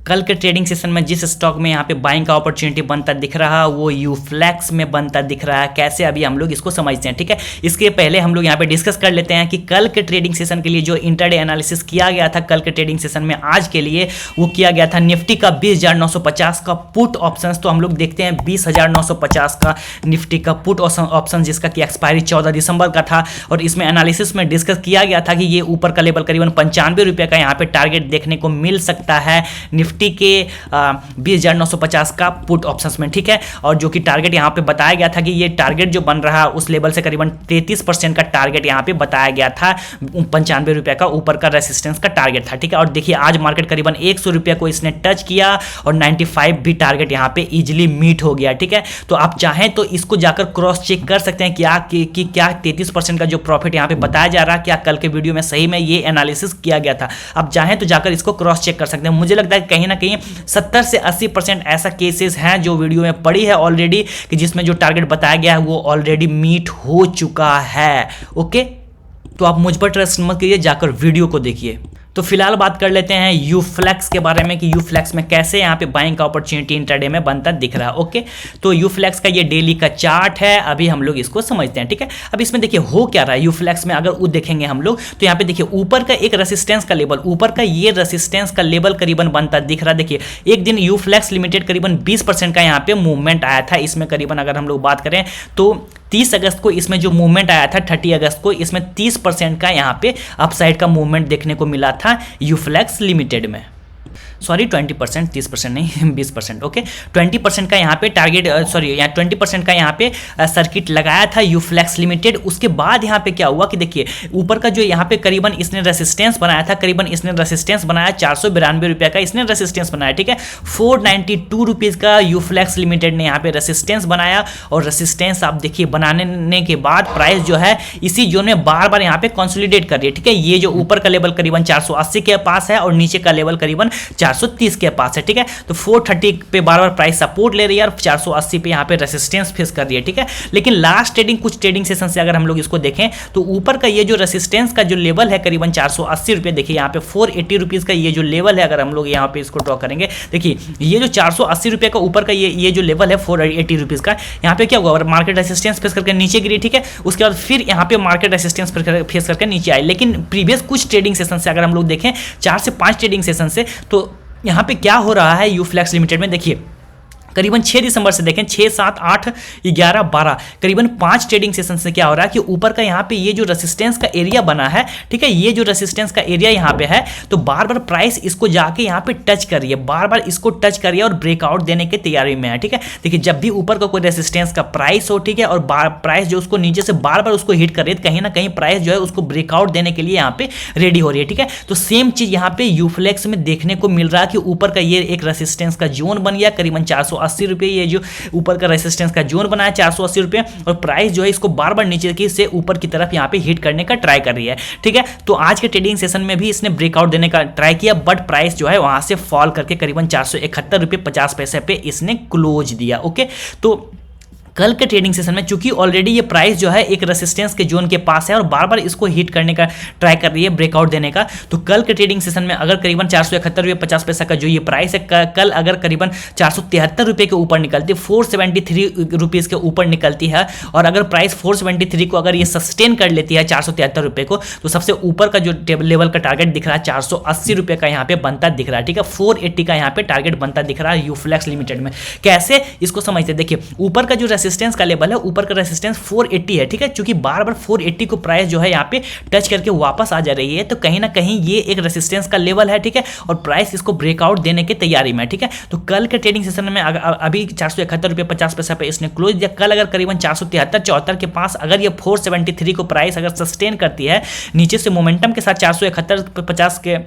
कल के trading session में जिस स्टॉक में यहाँ पे बाइंग का अपॉर्चुनिटी बनता दिख रहा वो यूफ्लेक्स में बनता दिख रहा है। कैसे अभी हम लोग इसको समझते हैं, ठीक है। इसके पहले हम लोग यहाँ पे डिस्कस कर लेते हैं कि कल के ट्रेडिंग सेशन के लिए जो इंटरडे एनालिसिस किया गया था कल के ट्रेडिंग सेशन में आज के लिए, वो किया गया था निफ्टी का 20,950 का पुट ऑप्शन। तो हम लोग देखते हैं 20,950 का निफ्टी का पुट ऑप्शन जिसका कि एक्सपायरी 14 दिसंबर का था, और इसमें एनालिसिस में डिस्कस किया गया था कि ये ऊपर का लेवल करीबन 95 रुपये का यहाँ पे टारगेट देखने को मिल सकता है निफ्टी के 20,950 का पुट ऑप्शंस में, ठीक है। और जो कि टारगेट यहाँ पे बताया गया था कि ये टारगेट जो बन रहा है उस लेवल से करीबन 33% का टारगेट यहाँ पे बताया गया था, 95 रुपये का ऊपर का रेसिस्टेंस का टारगेट था, ठीक है। और देखिए आज मार्केट करीबन 100 रुपये को इसने टच किया और 95 भी टारगेट यहाँ पे इजिली मीट हो गया, ठीक है। तो आप चाहें तो इसको जाकर क्रॉस चेक कर सकते हैं कि क्या 33% का जो प्रॉफिट यहाँ पे बताया जा रहा है क्या कल के वीडियो में सही में ये एनालिसिस किया गया था। आप चाहें तो जाकर इसको क्रॉस चेक कर सकते हैं। मुझे लगता है कहीं ना कहीं 70 से 80% ऐसा केसेस हैं जो वीडियो में पड़ी है ऑलरेडी कि जिसमें जो टारगेट बताया गया है वो ऑलरेडी मीट हो चुका है। ओके, तो आप मुझ पर ट्रस्ट मत कीजिए, जाकर वीडियो को देखिए। तो फिलहाल बात कर लेते हैं यूफ्लेक्स के बारे में कि यूफ्लेक्स में कैसे यहाँ पे बाइंग का अपॉर्चुनिटी इंट्राडे में बनता दिख रहा है। ओके, तो यूफ्लेक्स का ये डेली का चार्ट है, अभी हम लोग इसको समझते हैं, ठीक है। अब इसमें देखिए हो क्या रहा है यूफ्लेक्स में, अगर वो देखेंगे हम लोग तो यहाँ पे देखिए ऊपर का एक रेसिस्टेंस का लेवल, ऊपर का ये रेसिस्टेंस का लेवल करीबन बनता दिख रहा है। देखिए एक दिन यूफ्लेक्स लिमिटेड करीबन 20% का यहाँ पे मूवमेंट आया था। इसमें करीबन अगर हम लोग बात करें तो 30 अगस्त को इसमें जो मूवमेंट आया था, 30 अगस्त को इसमें 30% का यहाँ पे अपसाइड का मूवमेंट देखने को मिला था यूफ्लेक्स लिमिटेड में। सॉरी 20%, 30% नहीं 20%। ओके, 20% का यहाँ पे टारगेट, सॉरी यहाँ 20% का यहाँ पे सर्किट लगाया था यूफ्लेक्स लिमिटेड। उसके बाद यहाँ पे क्या हुआ कि देखिए ऊपर का जो यहाँ पे करीबन इसने रेसिस्टेंस बनाया था, करीबन इसने रेसिस्टेंस बनाया 492 रुपये का इसने रेसिस्टेंस बनाया, ठीक है। 492 रुपीज़ का यूफ्लेक्स लिमिटेड ने यहाँ पे रेसिस्टेंस बनाया, और रेसिस्टेंस आप देखिए बनाने के बाद प्राइस जो है इसी जोन में बार बार यहाँ पे कंसोलिडेट कर रही है, ठीक है। ये जो ऊपर का लेवल करीबन 480 के पास है और नीचे का लेवल करीबन 430 के पास है, ठीक है। तो 430 पे बार बार प्राइस सपोर्ट ले रही है और 480 पे यहाँ पे रेसिस्टेंस फेस कर रही है, ठीक है। लेकिन लास्ट ट्रेडिंग कुछ ट्रेडिंग सेशन से अगर हम लोग इसको देखें तो ऊपर का ये जो रेसिस्टेंस का जो लेवल है करीबन 480 रुपये, देखिए यहाँ पे 480 रुपीज़ का ये जो लेवल है, अगर हम लोग यहाँ पे इसको ड्रॉ करेंगे, देखिए ये जो 480 रुपये का ऊपर का ये जो लेवल है 480 रुपीज़ का, यहाँ पे क्या हुआ और मार्केट रेसिस्टेंस फेस करके नीचे गिरी, ठीक है। उसके बाद फिर यहाँ पे मार्केट रेसिस्टेंस फेस करके नीचे आई। लेकिन प्रीवियस कुछ ट्रेडिंग सेशन से अगर हम लोग देखें 4 से 5 ट्रेडिंग सेशन से, तो यहाँ पे क्या हो रहा है यूफ्लेक्स लिमिटेड में, देखिए करीबन 6 दिसंबर से देखें 6, 7, 8, 11, 12 करीबन 5 ट्रेडिंग सेशन से क्या हो रहा है कि ऊपर का यहाँ पे ये जो रेसिस्टेंस का एरिया बना है, ठीक है, ये जो रेसिस्टेंस का एरिया यहाँ पे है, तो बार बार प्राइस इसको जाके यहाँ पे टच कर रही है, बार बार इसको टच कर रही है और ब्रेकआउट देने की तैयारी में है, ठीक है। देखिए जब भी ऊपर का कोई रेसिस्टेंस का प्राइस हो, ठीक है, और प्राइस जो उसको नीचे से बार बार उसको हिट कर रही है, कहीं ना कहीं प्राइस जो है उसको ब्रेकआउट देने के लिए यहाँ पे रेडी हो रही है, ठीक है। तो सेम चीज यहाँ पे यूफ्लेक्स में देखने को मिल रहा है कि ऊपर का ये एक रेसिस्टेंस का जोन बन गया करीबन 480 रुपये, ये जो ऊपर का रेसिस्टेंस का जोन बनाया 480 रुपये, और प्राइस जो है इसको बार बार नीचे की से ऊपर की तरफ यहाँ पे हिट करने का ट्राई कर रही है, ठीक है। तो आज के ट्रेडिंग सेशन में भी इसने ब्रेकआउट देने का ट्राई किया, बट प्राइस जो है वहां से फॉल करके करीबन 471 रुपये 50 पैसे पे इसने क्लोज दिया। ओके, तो कल के ट्रेडिंग सेशन में चूंकि ऑलरेडी ये प्राइस जो है एक रेसिस्टेंस के जोन के पास है और बार बार इसको हिट करने का ट्राई कर रही है, ब्रेकआउट देने का, तो कल के ट्रेडिंग सेशन में अगर करीबन 471 रुपये 50 पैसा का जो ये प्राइस है, कल अगर करीबन 473 रुपये के ऊपर निकलती है, 473 रुपीज़ के ऊपर निकलती है, और अगर प्राइस 473 को अगर ये सस्टेन कर लेती है 473 रुपये को, तो सबसे ऊपर का जो लेवल का टारगेट दिख रहा है 480 रुपये का यहाँ पे बनता दिख रहा है, ठीक है। 480 का यहाँ पे टारगेट बनता दिख रहा है यूफ्लेक्स लिमिटेड में। कैसे इसको समझते हैं, देखिए ऊपर का जो रेसिस्टेंस का लेवल है, ऊपर का रेसिस्टेंस 480 है, ठीक है। क्योंकि बार बार 480 को प्राइस जो है यहाँ पे टच करके वापस आ जा रही है, तो कहीं ना कहीं ये एक रेसिस्टेंस का लेवल है, ठीक है, और प्राइस इसको ब्रेकआउट देने की तैयारी में, ठीक है। तो कल के ट्रेडिंग सेशन में अभी 471 रुपये 50 पैसा पे इसने क्लोज दिया। कल अगर करीबन 473-74 के पास अगर ये 473 को प्राइस अगर सस्टेन करती है नीचे से मोमेंटम के साथ 471-50 के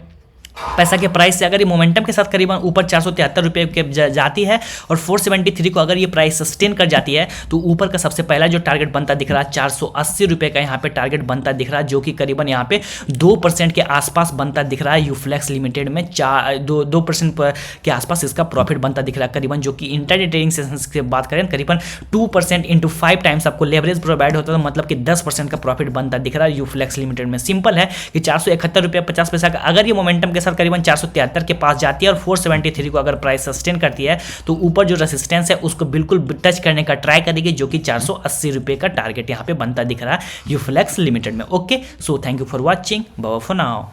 पैसा के प्राइस से अगर ये मोमेंटम के साथ करीबन ऊपर 473 रुपये के जाती है और 473 को अगर ये प्राइस सस्टेन कर जाती है, तो ऊपर का सबसे पहला जो टारगेट बनता दिख रहा है 480 रुपये का यहाँ पे टारगेट बनता दिख रहा है, जो कि करीबन यहाँ पे 2% के आसपास बनता दिख रहा है यूफ्लेक्स लिमिटेड में। 2% के आसपास इसका प्रॉफिट बनता दिख रहा है करीबन, जो कि इंटरडे ट्रेडिंग सेशन की बात करें करीबन 2% इंटू 5 टाइम्स आपको लेवरेज प्रोवाइड होता है, तो मतलब कि 10% का प्रॉफिट बनता दिख रहा है यूफ्लेक्स लिमिटेड में। सिंपल है कि 471 रुपये 50 पैसा का अगर ये मोमेंटम के साथ करीबन 473 के पास जाती है और 473 को अगर प्राइस सस्टेन करती है तो ऊपर जो रेसिस्टेंस है उसको बिल्कुल टच करने का ट्राई करेगी, जो कि 480 रुपये का टारगेट यहाँ पे बनता दिख रहा है यूफ्लेक्स लिमिटेड में। Okay, so thank you for watching, bye for now.